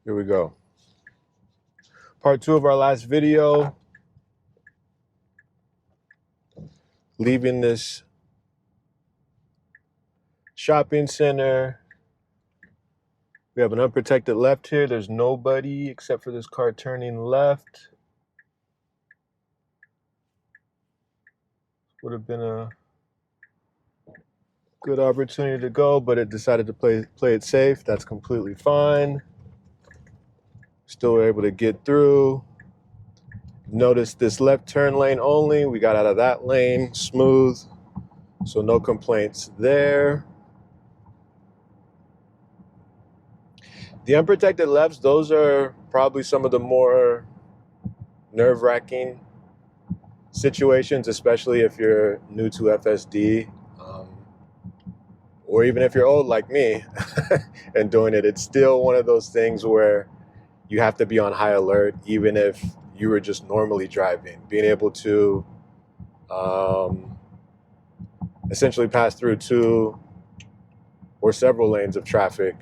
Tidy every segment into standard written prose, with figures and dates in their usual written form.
Here we go. Part 2 of our last video. Leaving this shopping center. We have an unprotected left here. There's nobody except for this car turning left. Would have been a good opportunity to go, but it decided to play it safe. That's completely fine. Still were able to get through. Notice this left turn lane only. We got out of that lane smooth, so no complaints there. The unprotected lefts, those are probably some of the more nerve-wracking situations, especially if you're new to FSD, or even if you're old like me and doing it. It's still one of those things where you have to be on high alert, even if you were just normally driving. Being able to essentially pass through 2 or several lanes of traffic,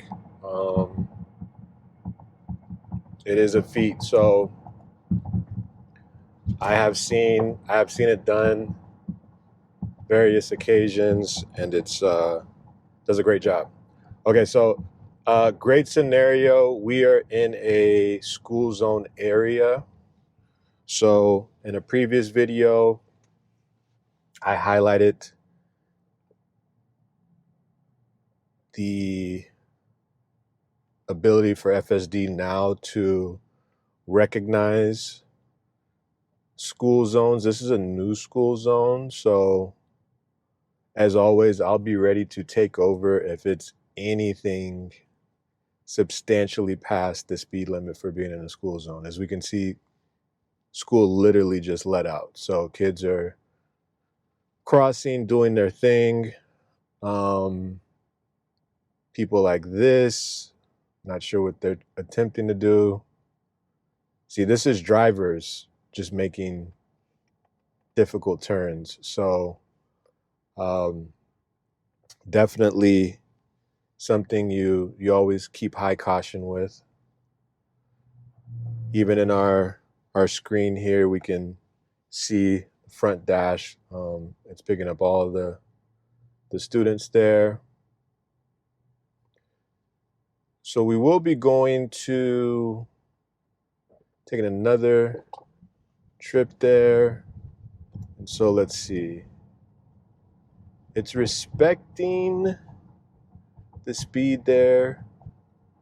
it is a feat. So I have seen it done various occasions, and it's does a great job. Okay, so great scenario. We are in a school zone area. So in a previous video, I highlighted the ability for FSD now to recognize school zones. This is a new school zone, so as always, I'll be ready to take over if it's anything substantially past the speed limit for being in a school zone. As we can see, school literally just let out. So kids are crossing, doing their thing. People like this, not sure what they're attempting to do. See, this is drivers just making difficult turns. So definitely something you always keep high caution with. Even in our screen here, we can see the front dash. It's picking up all of the students there. So we will be going to taking another trip there. And so let's see. It's respecting the speed there,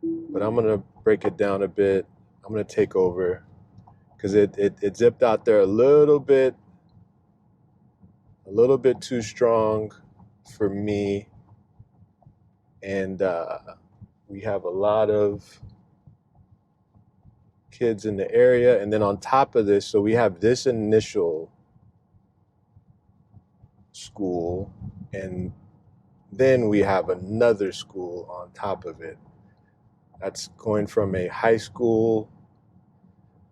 but I'm gonna break it down a bit. I'm gonna take over because it zipped out there a little bit too strong for me. And we have a lot of kids in the area. And then on top of this, so we have this initial school, and then we have another school on top of it. That's going from a high school,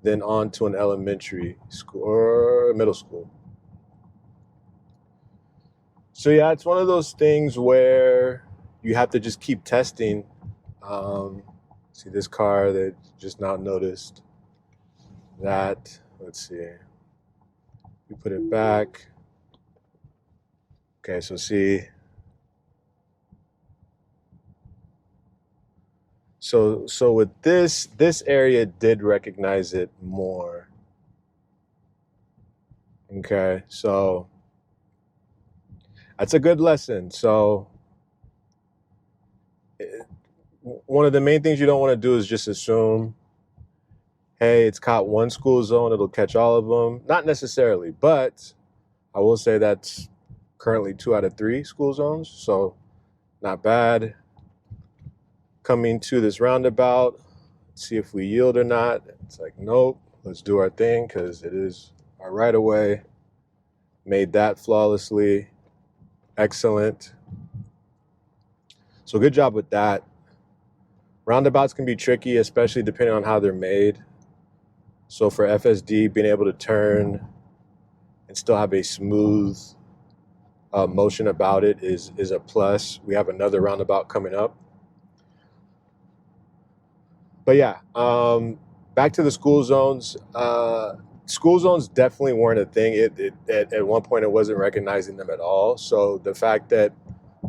then on to an elementary school or a middle school. So yeah, it's one of those things where you have to just keep testing. See this car that just now noticed that. Let's see. We put it back. Okay, so see. So with this area did recognize it more. Okay, so that's a good lesson. So one of the main things you don't want to do is just assume, hey, it's caught one school zone, it'll catch all of them. Not necessarily, but I will say that's currently 2 out of 3 school zones, so not bad. Coming to this roundabout, see if we yield or not. It's like, nope, let's do our thing because it is our right of way. Made that flawlessly. Excellent. So good job with that. Roundabouts can be tricky, especially depending on how they're made. So for FSD, being able to turn and still have a smooth motion about it is a plus. We have another roundabout coming up. But yeah, back to the school zones. School zones definitely weren't a thing. At one point it wasn't recognizing them at all. So the fact that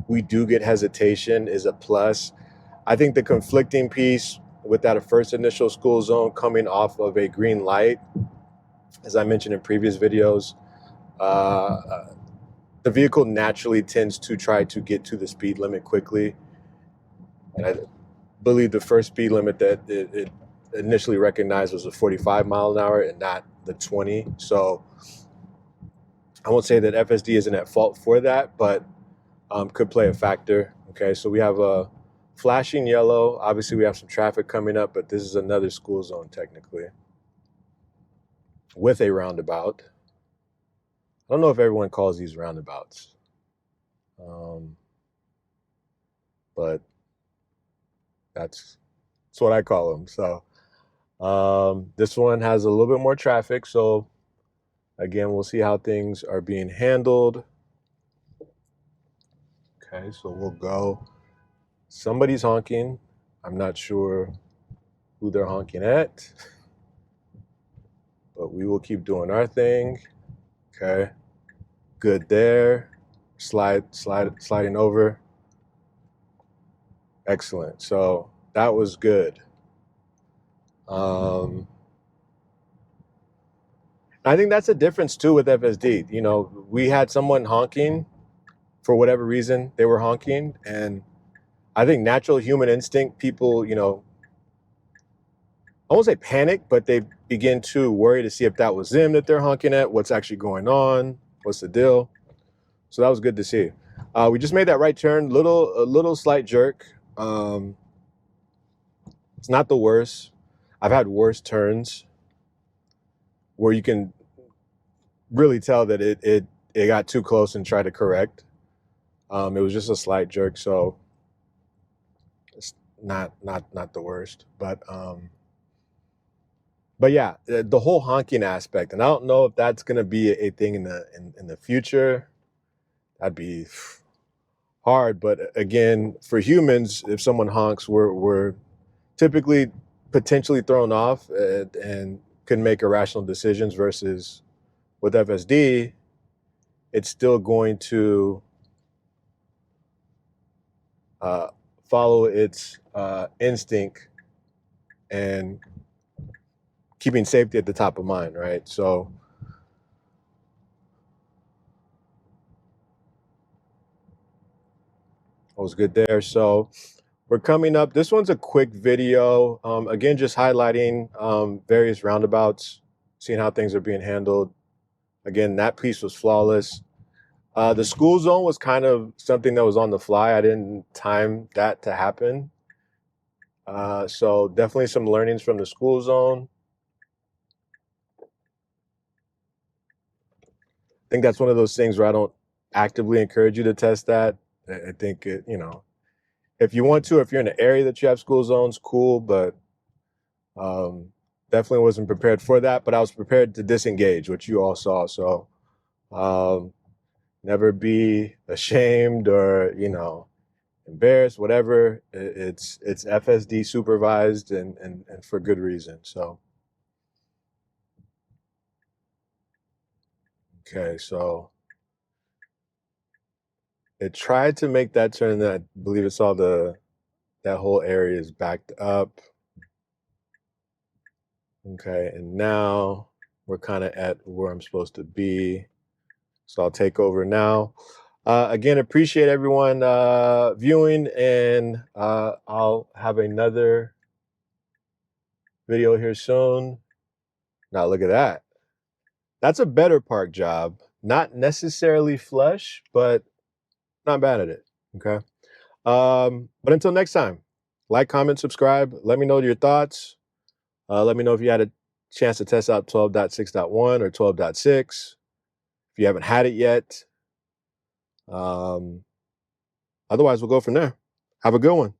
we do get hesitation is a plus. I think the conflicting piece with that first initial school zone coming off of a green light, as I mentioned in previous videos, the vehicle naturally tends to try to get to the speed limit quickly. And I believe the first speed limit that it initially recognized was a 45 mile an hour and not the 20. So I won't say that FSD isn't at fault for that, but could play a factor. Okay, so we have a flashing yellow. Obviously, we have some traffic coming up, but this is another school zone technically with a roundabout. I don't know if everyone calls these roundabouts, but that's what I call them. So this one has a little bit more traffic. So again, we'll see how things are being handled. Okay, so we'll go. Somebody's honking. I'm not sure who they're honking at, but we will keep doing our thing. Okay, good there. Sliding over. Excellent. So that was good. I think that's a difference too with FSD. You know, we had someone honking for whatever reason they were honking, and I think natural human instinct, people, you know, I won't say panic, but they begin to worry to see if that was them that they're honking at, what's actually going on, what's the deal. So that was good to see. We just made that right turn, a little slight jerk. It's not the worst. I've had worse turns where you can really tell that it got too close and tried to correct. It was just a slight jerk, so it's not the worst. But yeah, the whole honking aspect, and I don't know if that's going to be a thing in the future. That'd be hard, but again, for humans, if someone honks, we're typically potentially thrown off and can make irrational decisions. Versus with FSD, it's still going to follow its instinct and keeping safety at the top of mind, right? So that was good there. So we're coming up. This one's a quick video. Again, just highlighting various roundabouts, seeing how things are being handled. Again, that piece was flawless. The school zone was kind of something that was on the fly. I didn't time that to happen. So definitely some learnings from the school zone. I think that's one of those things where I don't actively encourage you to test that. I think you know, if you want to, if you're in an area that you have school zones, cool, but definitely wasn't prepared for that, but I was prepared to disengage, which you all saw. So never be ashamed or, you know, embarrassed, whatever. It's FSD supervised and for good reason. So okay, so it tried to make that turn. That I believe it saw that whole area is backed up. Okay, and now we're kind of at where I'm supposed to be. So I'll take over now. Again, appreciate everyone viewing, and I'll have another video here soon. Now look at that. That's a better park job. Not necessarily flush, but not bad at it. Okay. But until next time, like, comment, subscribe. Let me know your thoughts. Let me know if you had a chance to test out 12.6.1 or 12.6. If you haven't had it yet. Otherwise, we'll go from there. Have a good one.